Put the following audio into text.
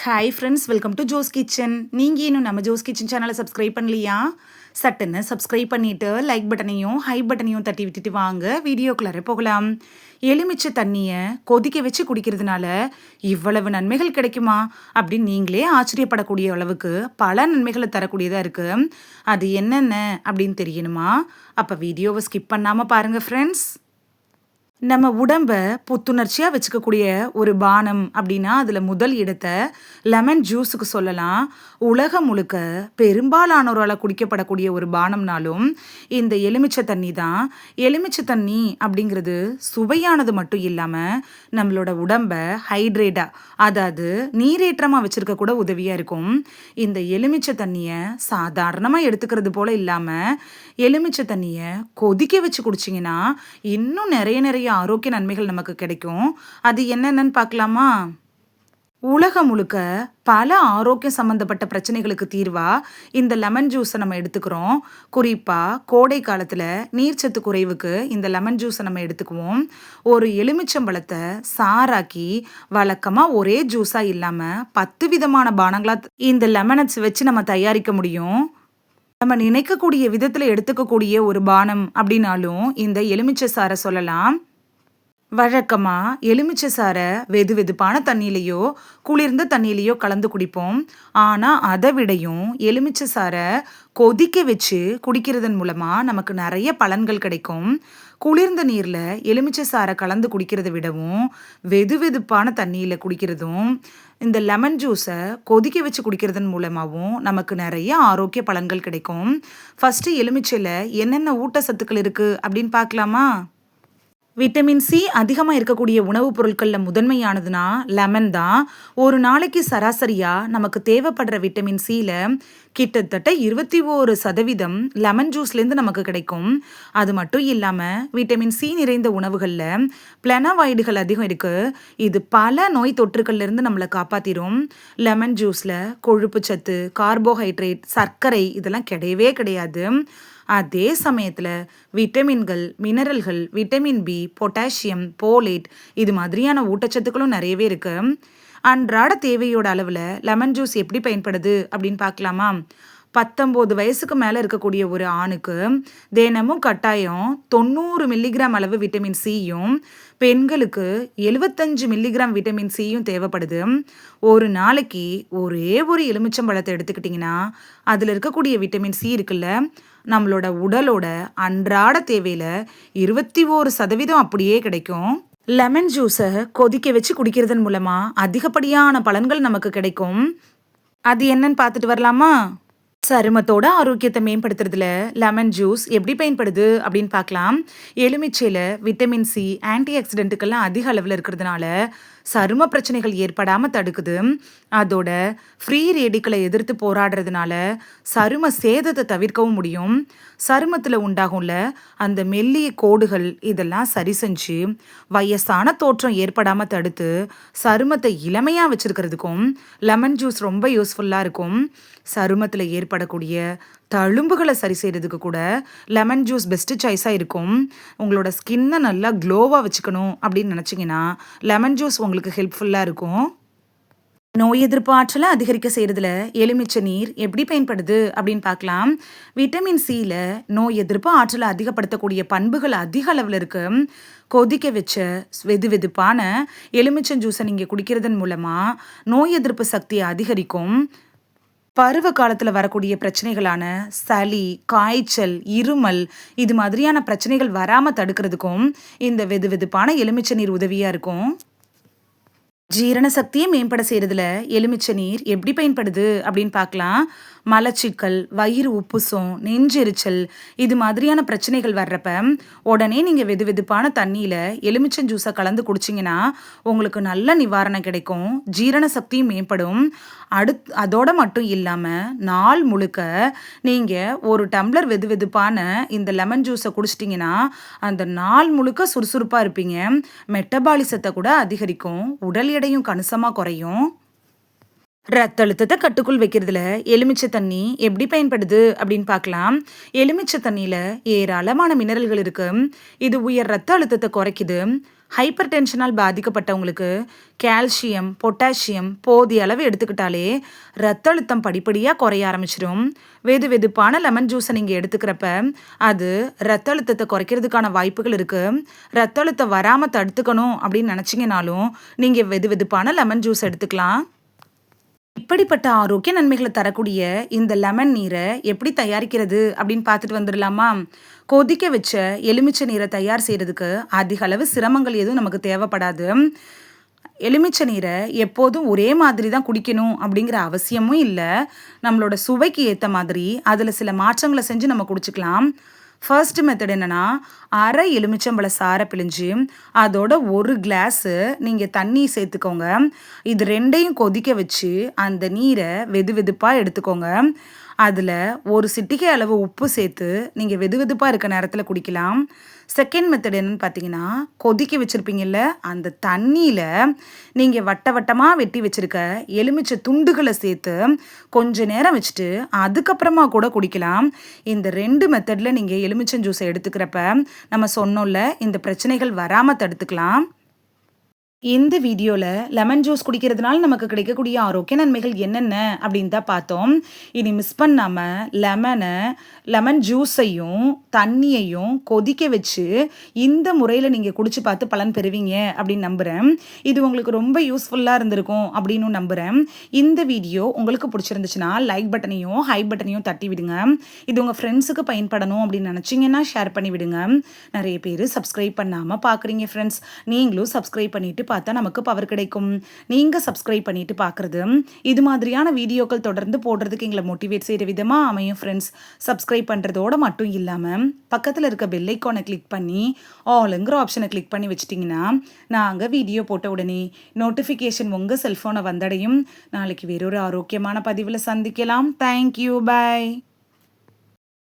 Hi friends, welcome to Jo's kitchen. நீங்கள் இன்னும் நம்ம ஜோஸ் கிச்சன் சேனலை சப்ஸ்கிரைப் பண்ணலையா? சட்டுன்னு சப்ஸ்கிரைப் பண்ணிவிட்டு லைக் பட்டனையும் ஹை பட்டனையும் தட்டி விட்டுட்டு வாங்க வீடியோக்குள்ளார போகலாம். எலுமிச்சை தண்ணியை கொதிக்க வச்சு குடிக்கிறதுனால இவ்வளவு நன்மைகள் கிடைக்குமா அப்படின்னு நீங்களே ஆச்சரியப்படக்கூடிய அளவுக்கு பல நன்மைகளை தரக்கூடியதாக இருக்குது. அது என்னென்ன அப்படின்னு தெரியணுமா? அப்போ வீடியோவை ஸ்கிப் பண்ணாமல் பாருங்கள் ஃப்ரெண்ட்ஸ். நம்ம உடம்ப புத்துணர்ச்சியாக வச்சுக்கக்கூடிய ஒரு பானம் அப்படின்னா அதில் முதல் இடத்தை லெமன் ஜூஸுக்கு சொல்லலாம். உலகம் முழுக்க பெரும்பாலானோரால் குடிக்கப்படக்கூடிய ஒரு பானம்னாலும் இந்த எலுமிச்சை தண்ணி தான். எலுமிச்சை தண்ணி அப்படிங்கிறது சுவையானது மட்டும் இல்லாமல் நம்மளோட உடம்ப ஹைட்ரேட்டாக, அதாவது நீரேற்றமாக வச்சுருக்க கூட உதவியாக இருக்கும். இந்த எலுமிச்சை தண்ணியை சாதாரணமாக எடுத்துக்கிறது போல் இல்லாமல் எலுமிச்சை தண்ணியை கொதிக்க வச்சு குடிச்சிங்கன்னா இன்னும் நிறைய ஆரோக்கிய நன்மைகள் நமக்கு கிடைக்கும். அது என்னென்னு பார்க்கலாமா? உலகம் முழுக்க பல ஆரோக்கியம் சம்மந்தப்பட்ட பிரச்சனைகளுக்கு தீர்வா இந்த லெமன் ஜூஸை நம்ம எடுத்துக்கிறோம். குறிப்பாக கோடை காலத்தில் நீர்ச்சத்து குறைவுக்கு இந்த லெமன் ஜூஸை நம்ம எடுத்துக்குவோம். ஒரு எலுமிச்சம்பழத்தை சாராக்கி வழக்கமாக ஒரே ஜூஸாக இல்லாமல் 10 விதமான பானங்களாக இந்த லெமனை வச்சு நம்ம தயாரிக்க முடியும். நம்ம நினைக்கக்கூடிய விதத்தில் எடுத்துக்கக்கூடிய ஒரு பானம் அப்படின்னாலும் இந்த எலுமிச்சை சாறை சொல்லலாம். வழக்கமாக எலுமிச்சை சாறை வெதுவெதுப்பான தண்ணியிலையோ குளிர்ந்த தண்ணியிலையோ கலந்து குடிப்போம். ஆனால் அதை விடையும் எலுமிச்சை சாறை கொதிக்க வச்சு குடிக்கிறதன் மூலமாக நமக்கு நிறைய பலன்கள் கிடைக்கும். குளிர்ந்த நீரில் எலுமிச்சை சாறை கலந்து குடிக்கிறத விடவும் வெதுவெதுப்பான தண்ணியில் குடிக்கிறதும் இந்த லெமன் ஜூஸை கொதிக்க வச்சு குடிக்கிறதன் மூலமாகவும் நமக்கு நிறைய ஆரோக்கிய பலன்கள் கிடைக்கும். ஃபஸ்ட்டு எலுமிச்சையில் என்னென்ன ஊட்டச்சத்துக்கள் இருக்குது அப்படின்னு பார்க்கலாமா? விட்டமின் சி அதிகமாக இருக்கக்கூடிய உணவுப் பொருட்களில் முதன்மையானதுன்னா லெமன் தான். ஒரு நாளைக்கு சராசரியாக நமக்கு தேவைப்படுற விட்டமின் சியில் கிட்டத்தட்ட 21% லெமன் ஜூஸ்லேருந்து நமக்கு கிடைக்கும். அது மட்டும் இல்லாமல் விட்டமின் சி நிறைந்த உணவுகளில் பிளனவாய்டுகள் அதிகம் இருக்குது. இது பல நோய் தொற்றுக்கள்லேருந்து நம்மளை காப்பாற்றிடும். லெமன் ஜூஸில் கொழுப்பு சத்து, கார்போஹைட்ரேட், சர்க்கரை இதெல்லாம் கிடையவே கிடையாது. அதே சமயத்தில் விட்டமின்கள், மினரல்கள், விட்டமின் பி, பொட்டாசியம், போலேட் இது மாதிரியான ஊட்டச்சத்துக்களும் நிறையவே இருக்குது. அன்றாட தேவையோட அளவில் லெமன் ஜூஸ் எப்படி பயன்படுது அப்படின்னு பார்க்கலாமா? 19 வயசுக்கு மேலே இருக்கக்கூடிய ஒரு ஆணுக்கு தினமும் கட்டாயம் 90 மில்லிகிராம் அளவு விட்டமின் சியும், பெண்களுக்கு 75 மில்லிகிராம் விட்டமின் சியும் தேவைப்படுது. ஒரு நாளைக்கு ஒரே ஒரு எலுமிச்சம்பழத்தை எடுத்துக்கிட்டிங்கன்னா அதில் இருக்கக்கூடிய விட்டமின் சி இருக்குல்ல, நம்மளோட உடலோட அன்றாட தேவையில் 21% அப்படியே கிடைக்கும். லெமன் ஜூஸை கொதிக்க வச்சு குடிக்கிறதன் மூலமாக அதிகப்படியான பலன்கள் நமக்கு கிடைக்கும். அது என்னன்னு பார்த்துட்டு வரலாமா? சருமத்தோட ஆரோக்கியத்தை மேம்படுத்துறதுல லெமன் ஜூஸ் எப்படி பயன்படுது அப்படின்னு பார்க்கலாம். எலுமிச்சையில் விட்டமின் சி, ஆன்டி ஆக்சிடென்ட்டுக்கெல்லாம் அதிக அளவில் இருக்கிறதுனால சரும பிரச்சனைகள் ஏற்படாமல் தடுக்குது. அதோட ஃப்ரீ ரேடிக்கலை எதிர்த்து போராடுறதுனால சரும சேதத்தை தவிர்க்கவும் முடியும். சருமத்தில் உண்டாகும்ல அந்த மெல்லிய கோடுகள் இதெல்லாம் சரி செஞ்சு வயசான தோற்றம் ஏற்படாமல் தடுத்து சருமத்தை இளமையாக வச்சுருக்கிறதுக்கும் லெமன் ஜூஸ் ரொம்ப யூஸ்ஃபுல்லாக இருக்கும். சருமத்தில் ஏற்படக்கூடிய தழும்புகளை சரி செய்கிறதுக்கு கூட லெமன் ஜூஸ் பெஸ்ட்டு சாய்ஸாக இருக்கும். உங்களோட ஸ்கின்னை நல்லா க்ளோவாக வச்சுக்கணும் அப்படின்னு நினச்சிங்கன்னா லெமன் ஜூஸ் உங்களுக்கு ஹெல்ப்ஃபுல்லாக இருக்கும். நோய் எதிர்ப்பு ஆற்றலை அதிகரிக்க செய்கிறதுல எலுமிச்சை நீர் எப்படி பயன்படுது அப்படின்னு பார்க்கலாம். விட்டமின் சியில் நோய் எதிர்ப்பு ஆற்றலை அதிகப்படுத்தக்கூடிய பண்புகள் அதிக அளவில் இருக்குது. கொதிக்க வச்ச வெதுவெதுப்பான எலுமிச்சை ஜூஸை நீங்கள் குடிக்கிறதன் மூலமாக நோய் எதிர்ப்பு சக்தியை அதிகரிக்கும். பருவ காலத்தில் வரக்கூடிய பிரச்சனைகளான சளி, காய்ச்சல், இருமல் இது மாதிரியான பிரச்சனைகள் வராமல் தடுக்கிறதுக்கும் இந்த வெதுவெதுப்பான எலுமிச்சை நீர் உதவியாக இருக்கும். ஜீரண சக்தியை மேம்பட செய்கிறதுல எலுமிச்சை நீர் எப்படி பயன்படுது அப்படின்னு பார்க்கலாம். மலச்சிக்கல், வயிறு உப்புசம், நெஞ்செரிச்சல் இது மாதிரியான பிரச்சனைகள் வர்றப்ப உடனே நீங்கள் வெதுவெதுப்பான தண்ணியில் எலுமிச்சை ஜூஸை கலந்து குடிச்சிங்கன்னா உங்களுக்கு நல்ல நிவாரணம் கிடைக்கும். ஜீரண சக்தியும் மேம்படும். அதோட மட்டும் இல்லாமல் நாள் முழுக்க நீங்கள் ஒரு டம்ளர் வெதுவெதுப்பான இந்த லெமன் ஜூஸை குடிச்சிட்டிங்கன்னா அந்த நாள் முழுக்க சுறுசுறுப்பாக இருப்பீங்க. மெட்டபாலிசத்தை கூட அதிகரிக்கும். உடல் எடையும் கணிசமாக குறையும். ரத்த அழுத்தத்தை கட்டுக்குள் வைக்கிறதுல எலுமிச்சை தண்ணி எப்படி பயன்படுது அப்படின்னு பார்க்கலாம். எலுமிச்சை தண்ணியில் ஏராளமான மினரல்கள் இருக்கு. இது உயர் ரத்த அழுத்தத்தை குறைக்குது. ஹைப்பர் டென்ஷனால் பாதிக்கப்பட்டவங்களுக்கு கால்சியம், பொட்டாசியம் போதிய அளவு எடுத்துக்கிட்டாலே ரத்த அழுத்தம் படிப்படியாக குறைய ஆரம்பிச்சிடும். வெது வெதுப்பான லெமன் ஜூஸை நீங்கள் எடுத்துக்கிறப்ப அது ரத்த அழுத்தத்தை குறைக்கிறதுக்கான வாய்ப்புகள் இருக்குது. ரத்த அழுத்தம் வராமல் தடுத்துக்கணும் அப்படின்னு நினச்சிங்கனாலும் நீங்கள் வெது வெதுப்பான லெமன் ஜூஸ் எடுத்துக்கலாம். இப்படிப்பட்ட ஆரோக்கிய நன்மைகளை தரக்கூடிய இந்த லெமன் நீரை எப்படி தயாரிக்கிறது அப்படின்னு பார்த்துட்டு வந்துடலாமா? கொதிக்க வச்ச எலுமிச்சை நீரை தயார் செய்கிறதுக்கு அதிக அளவு சிரமங்கள் எதுவும் நமக்கு தேவைப்படாது. எலுமிச்சை நீரை எப்போதும் ஒரே மாதிரி தான் குடிக்கணும் அப்படிங்கிற அவசியமும் இல்லை. நம்மளோட சுவைக்கு ஏற்ற மாதிரி அதில் சில மாற்றங்களை செஞ்சு நம்ம குடிச்சுக்கலாம். ஃபர்ஸ்ட் மெத்தட் என்னென்னா, அரை எலுமிச்சம்பழ சாறை பிழிஞ்சு அதோட ஒரு கிளாஸு நீங்கள் தண்ணி சேர்த்துக்கோங்க. இது ரெண்டையும் கொதிக்க வச்சு அந்த நீரை வெது வெதுப்பாக எடுத்துக்கோங்க. அதில் ஒரு சிட்டிகை அளவு உப்பு சேர்த்து நீங்கள் வெது வெதுப்பாக இருக்க நேரத்தில் குடிக்கலாம். செகண்ட் மெத்தட் என்னன்னு பார்த்தீங்கன்னா, கொதிக்க வச்சுருப்பீங்கல்ல அந்த தண்ணியில் நீங்கள் வட்ட வட்டமாக வெட்டி வச்சுருக்க எலுமிச்சை துண்டுகளை சேர்த்து கொஞ்ச நேரம் வச்சுட்டு அதுக்கப்புறமா கூட குடிக்கலாம். இந்த 2 மெத்தடில் நீங்கள் எலுமிச்சம் ஜூஸை எடுத்துக்கிறப்ப நம்ம சொன்னோம்ல இந்த பிரச்சனைகள் வராமல் தடுத்துக்கலாம். இந்த வீடியோவில் லெமன் ஜூஸ் குடிக்கிறதுனால நமக்கு கிடைக்கக்கூடிய ஆரோக்கிய நன்மைகள் என்னென்ன அப்படின்னு தான் பார்த்தோம். இனி மிஸ் பண்ணாமல் லெமன் ஜூஸையும் தண்ணியையும் கொதிக்க வச்சு இந்த முறையில் நீங்கள் குடிச்சு பார்த்து பலன் பெறுவீங்க அப்படின்னு நம்புகிறேன். இது உங்களுக்கு ரொம்ப யூஸ்ஃபுல்லாக இருந்திருக்கும் அப்படின்னு நம்புகிறேன். இந்த வீடியோ உங்களுக்கு பிடிச்சிருந்துச்சுன்னா லைக் பட்டனையும் ஹை பட்டனையும் தட்டி விடுங்க. இது உங்கள் ஃப்ரெண்ட்ஸுக்கு பயன்படணும் அப்படின்னு நினச்சிங்கன்னா ஷேர் பண்ணி விடுங்க. நிறைய பேர் சப்ஸ்கிரைப் பண்ணாமல் பார்க்குறீங்க ஃப்ரெண்ட்ஸ். நீங்களும் சப்ஸ்கிரைப் பண்ணிவிட்டு பார்த்தா நமக்கு பவர் கிடைக்கும். நீங்கள் சப்ஸ்கிரைப் பண்ணிட்டு பார்க்குறது இது மாதிரியான வீடியோக்கள் தொடர்ந்து போடுறதுக்கு எங்களை மோட்டிவேட் செய்கிற விதமாக அமையும் ஃப்ரெண்ட்ஸ். சப்ஸ்கிரைப் பண்ணுறதோட மட்டும் இல்லாமல் பக்கத்தில் இருக்க பெல் ஐக்கானை கிளிக் பண்ணி ஆளுங்கிற ஆப்ஷனை கிளிக் பண்ணி வச்சிட்டிங்கன்னா நாங்கள் வீடியோ போட்ட உடனே நோட்டிஃபிகேஷன் உங்கள் செல்ஃபோனை வந்தடையும். நாளைக்கு வேறொரு ஆரோக்கியமான பதிவில் சந்திக்கலாம். தேங்க்யூ, பாய்.